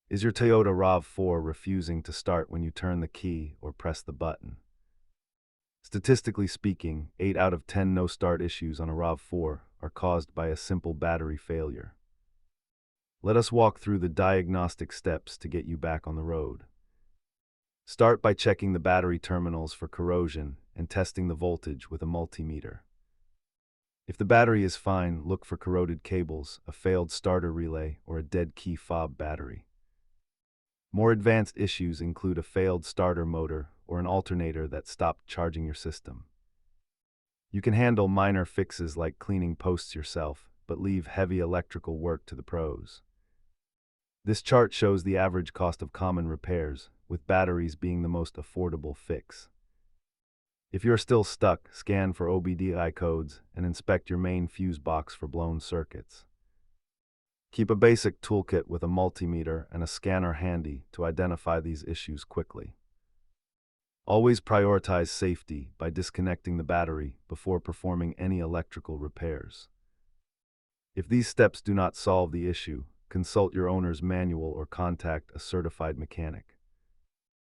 Is your Toyota RAV4 refusing to start when you turn the key or press the button? Statistically speaking, 8 out of 10 no-start issues on a RAV4 are caused by a simple battery failure. Let us walk through the diagnostic steps to get you back on the road. Start by checking the battery terminals for corrosion and testing the voltage with a multimeter. If the battery is fine, look for corroded cables, a failed starter relay, or a dead key fob battery. More advanced issues include a failed starter motor or an alternator that stopped charging your system. You can handle minor fixes like cleaning posts yourself, but leave heavy electrical work to the pros. This chart shows the average cost of common repairs, with batteries being the most affordable fix. If you're still stuck, scan for OBDI codes and inspect your main fuse box for blown circuits. Keep a basic toolkit with a multimeter and a scanner handy to identify these issues quickly. Always prioritize safety by disconnecting the battery before performing any electrical repairs. If these steps do not solve the issue, consult your owner's manual or contact a certified mechanic.